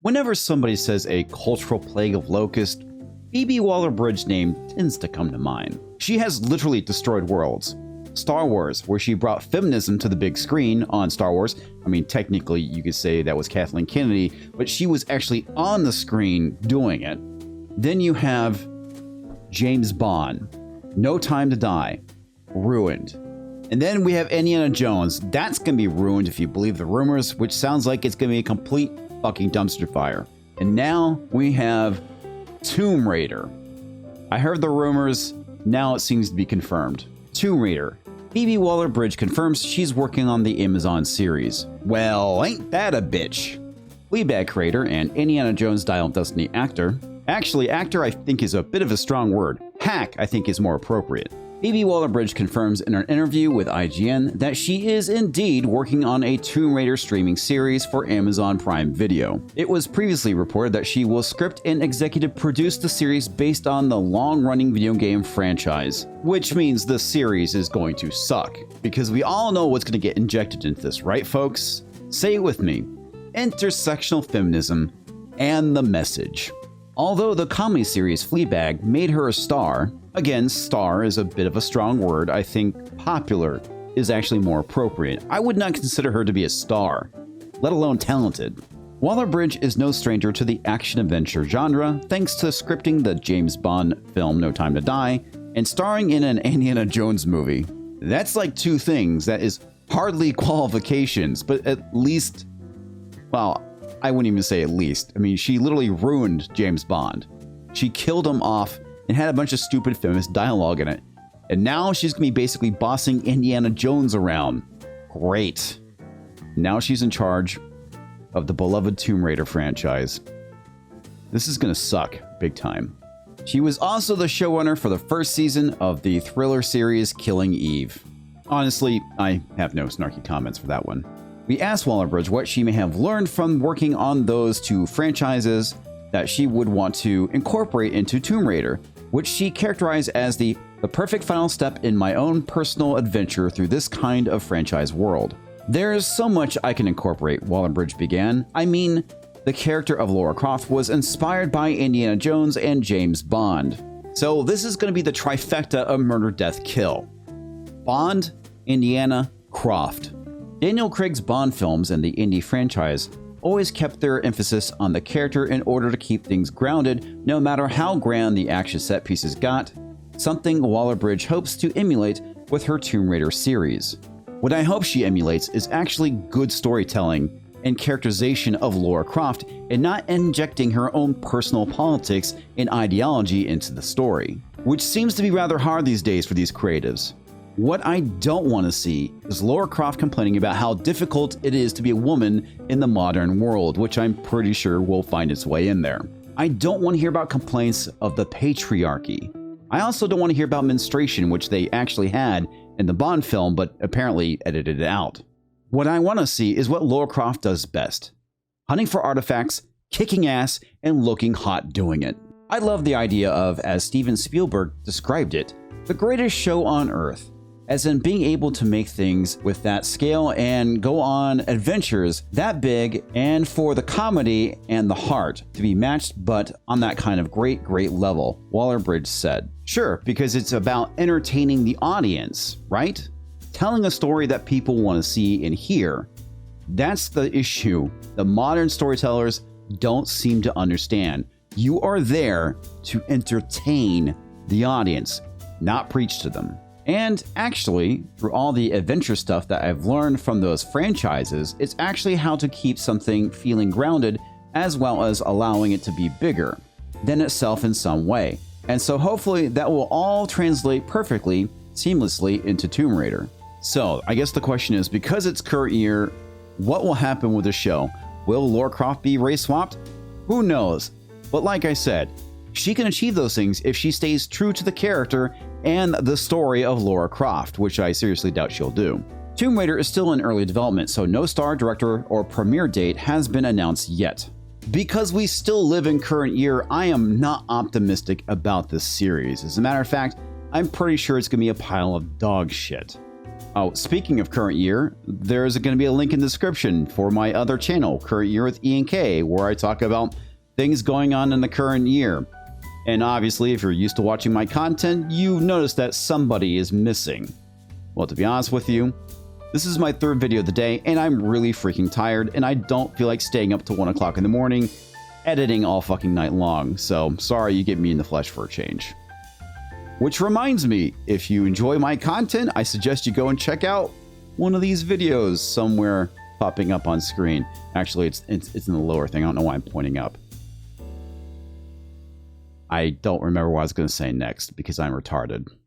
Whenever somebody says a cultural plague of locusts, Phoebe Waller-Bridge's name tends to come to mind. She has literally destroyed worlds. Star Wars, where she brought feminism to the big screen on Star Wars. I mean, technically you could say that was Kathleen Kennedy, but she was actually on the screen doing it. Then you have James Bond, No Time to Die, ruined. And then we have Indiana Jones. That's going to be ruined if you believe the rumors, which sounds like it's going to be a complete fucking dumpster fire. And now we have Tomb Raider. I heard the rumors, now it seems to be confirmed. Tomb Raider. Phoebe Waller-Bridge confirms she's working on the Amazon series. Well, ain't that a bitch? Fleabag creator and Indiana Jones Dial of Destiny actor. Actually, actor I think is a bit of a strong word. Hack I think is more appropriate. Phoebe Waller-Bridge confirms in an interview with IGN that she is indeed working on a Tomb Raider streaming series for Amazon Prime Video. It was previously reported that she will script and executive produce the series based on the long-running video game franchise, which means the series is going to suck, because we all know what's going to get injected into this, right folks? Say it with me. Intersectional feminism and the message. Although the comedy series Fleabag made her a star, again, star is a bit of a strong word, I think popular is actually more appropriate. I would not consider her to be a star, let alone talented. Waller-Bridge is no stranger to the action-adventure genre, thanks to scripting the James Bond film No Time to Die, and starring in an Indiana Jones movie. That's like two things that is hardly qualifications, but at least, well, I wouldn't even say at least. I mean, she literally ruined James Bond. She killed him off and had a bunch of stupid feminist dialogue in it. And now she's going to be basically bossing Indiana Jones around. Great. Now she's in charge of the beloved Tomb Raider franchise. This is going to suck big time. She was also the showrunner for the first season of the thriller series Killing Eve. Honestly, I have no snarky comments for that one. We asked Waller-Bridge what she may have learned from working on those two franchises that she would want to incorporate into Tomb Raider, which she characterized as the perfect final step in my own personal adventure through this kind of franchise world. There's so much I can incorporate, Waller-Bridge began. I mean, the character of Lara Croft was inspired by Indiana Jones and James Bond. So this is going to be the trifecta of murder, death, kill. Bond, Indiana, Croft. Daniel Craig's Bond films and the Indy franchise always kept their emphasis on the character in order to keep things grounded, no matter how grand the action set pieces got, something Waller-Bridge hopes to emulate with her Tomb Raider series. What I hope she emulates is actually good storytelling and characterization of Lara Croft, and not injecting her own personal politics and ideology into the story, which seems to be rather hard these days for these creatives. What I don't want to see is Lara Croft complaining about how difficult it is to be a woman in the modern world, which I'm pretty sure will find its way in there. I don't want to hear about complaints of the patriarchy. I also don't want to hear about menstruation, which they actually had in the Bond film, but apparently edited it out. What I want to see is what Lara Croft does best: hunting for artifacts, kicking ass, and looking hot doing it. I love the idea of, as Steven Spielberg described it, the greatest show on earth, as in being able to make things with that scale and go on adventures that big, and for the comedy and the heart to be matched, but on that kind of great level, Waller-Bridge said. Sure, because it's about entertaining the audience, right? Telling a story that people want to see and hear. That's the issue the modern storytellers don't seem to understand. You are there to entertain the audience, not preach to them. And actually, through all the adventure stuff that I've learned from those franchises, it's actually how to keep something feeling grounded, as well as allowing it to be bigger than itself in some way. And so hopefully that will all translate perfectly, seamlessly into Tomb Raider. So I guess the question is, because it's current year, what will happen with the show? Will Lara Croft be race swapped? Who knows? But like I said, she can achieve those things if she stays true to the character and the story of Lara Croft, which I seriously doubt she'll do. Tomb Raider is still in early development, so no star, director, or premiere date has been announced yet. Because we still live in current year, I am not optimistic about this series. As a matter of fact, I'm pretty sure it's going to be a pile of dog shit. Oh, speaking of current year, there's going to be a link in the description for my other channel, Current Year with Ian K, where I talk about things going on in the current year. And obviously, if you're used to watching my content, you've noticed that somebody is missing. Well, to be honest with you, this is my third video of the day, and I'm really freaking tired, and I don't feel like staying up till 1 o'clock in the morning, editing all fucking night long. So, sorry you get me in the flesh for a change. Which reminds me, if you enjoy my content, I suggest you go and check out one of these videos somewhere popping up on screen. Actually, it's in the lower thing. I don't know why I'm pointing up. I don't remember what I was going to say next because I'm retarded.